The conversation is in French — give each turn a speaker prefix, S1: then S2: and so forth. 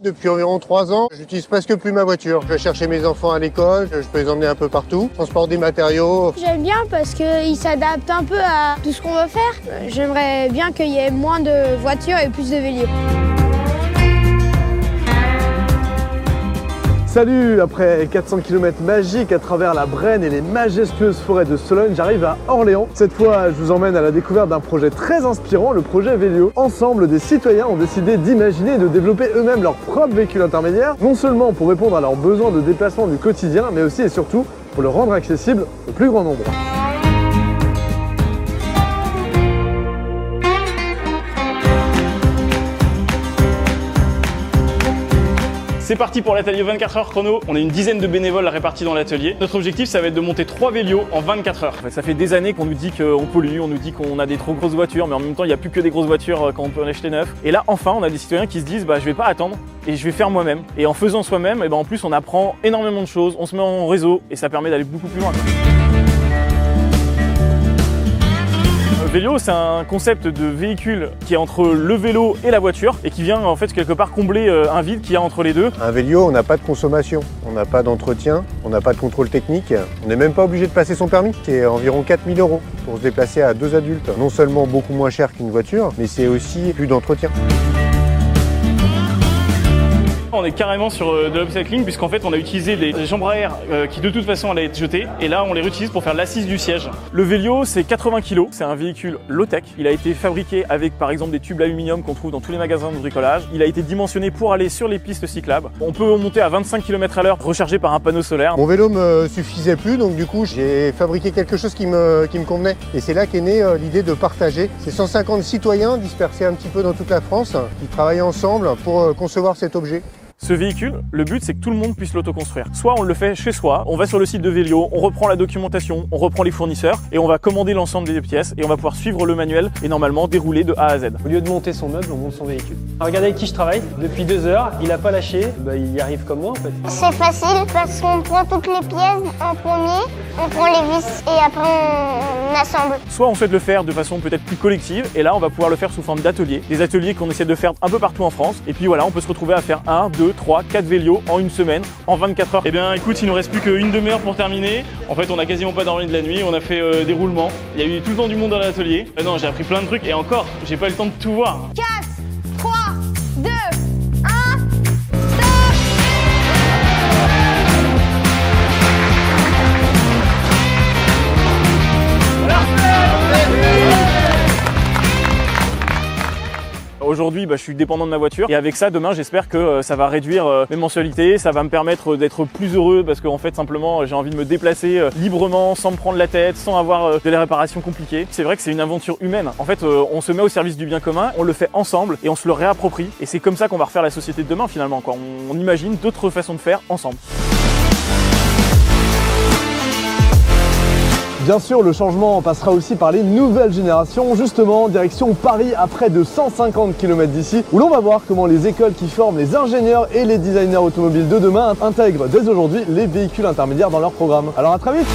S1: Depuis environ 3 ans, j'utilise presque plus ma voiture. Je vais chercher mes enfants à l'école, je peux les emmener un peu partout, transport des matériaux.
S2: J'aime bien parce qu'il s'adapte un peu à tout ce qu'on veut faire. J'aimerais bien qu'il y ait moins de voitures et plus de vélos.
S3: Salut! Après 400 km magiques à travers la Brenne et les majestueuses forêts de Sologne, j'arrive à Orléans. Cette fois, je vous emmène à la découverte d'un projet très inspirant, le projet Vélio. Ensemble, des citoyens ont décidé d'imaginer et de développer eux-mêmes leur propre véhicule intermédiaire, non seulement pour répondre à leurs besoins de déplacement du quotidien, mais aussi et surtout pour le rendre accessible au plus grand nombre.
S4: C'est parti pour l'atelier 24 heures chrono. On a une dizaine de bénévoles répartis dans l'atelier. Notre objectif, ça va être de monter 3 vélos en 24 heures. Ça fait des années qu'on nous dit qu'on pollue, on nous dit qu'on a des trop grosses voitures, mais en même temps, il n'y a plus que des grosses voitures quand on peut en acheter neuf. Et là, enfin, on a des citoyens qui se disent, je vais pas attendre et je vais faire moi-même. Et en faisant soi-même, en plus, on apprend énormément de choses, on se met en réseau et ça permet d'aller beaucoup plus loin. Vélio, c'est un concept de véhicule qui est entre le vélo et la voiture et qui vient en fait quelque part combler un vide qu'il y a entre les deux.
S1: Un vélo, on n'a pas de consommation, on n'a pas d'entretien, on n'a pas de contrôle technique, on n'est même pas obligé de passer son permis. C'est environ 4 000 € pour se déplacer à 2 adultes. Non seulement beaucoup moins cher qu'une voiture, mais c'est aussi plus d'entretien.
S4: On est carrément sur de l'upcycling puisqu'en fait on a utilisé des chambres à air qui de toute façon allaient être jetées et là on les réutilise pour faire l'assise du siège. Le Vélio c'est 80 kg, c'est un véhicule low-tech. Il a été fabriqué avec par exemple des tubes aluminium qu'on trouve dans tous les magasins de bricolage. Il a été dimensionné pour aller sur les pistes cyclables. On peut monter à 25 km/h rechargé par un panneau solaire.
S1: Mon vélo me suffisait plus donc du coup j'ai fabriqué quelque chose qui me convenait. Et c'est là qu'est née l'idée de partager. C'est 150 citoyens dispersés un petit peu dans toute la France qui travaillent ensemble pour concevoir cet objet.
S4: Ce véhicule, le but c'est que tout le monde puisse l'autoconstruire. Soit on le fait chez soi, on va sur le site de Vélio, on reprend la documentation, on reprend les fournisseurs et on va commander l'ensemble des pièces et on va pouvoir suivre le manuel et normalement dérouler de A à Z.
S5: Au lieu de monter son meuble, on monte son véhicule. Regardez avec qui je travaille, depuis 2 heures, il n'a pas lâché, il y arrive comme moi en fait.
S6: C'est facile parce qu'on prend toutes les pièces en premier, on prend les vis et après on assemble.
S4: Soit on souhaite le faire de façon peut-être plus collective et là on va pouvoir le faire sous forme d'ateliers. Des ateliers qu'on essaie de faire un peu partout en France et puis voilà, on peut se retrouver à faire 1, 2, 3, 4 vélos en une semaine, en 24 heures. Eh bien écoute, il nous reste plus qu'une demi-heure pour terminer. En fait on a quasiment pas dormi de la nuit, on a fait des roulements. Il y a eu tout le temps du monde dans l'atelier. Non, j'ai appris plein de trucs et encore, j'ai pas eu le temps de tout voir.
S2: 4, 3, 2, 1,
S4: Aujourd'hui, je suis dépendant de ma voiture et avec ça, demain, j'espère que ça va réduire mes mensualités, ça va me permettre d'être plus heureux parce qu'en fait, simplement, j'ai envie de me déplacer librement, sans me prendre la tête, sans avoir de les réparations compliquées. C'est vrai que c'est une aventure humaine. En fait, on se met au service du bien commun, on le fait ensemble et on se le réapproprie. Et c'est comme ça qu'on va refaire la société de demain finalement, quoi. On imagine d'autres façons de faire ensemble.
S3: Bien sûr, le changement passera aussi par les nouvelles générations, justement, direction Paris à près de 150 km d'ici, où l'on va voir comment les écoles qui forment les ingénieurs et les designers automobiles de demain intègrent dès aujourd'hui les véhicules intermédiaires dans leur programme. Alors à très vite!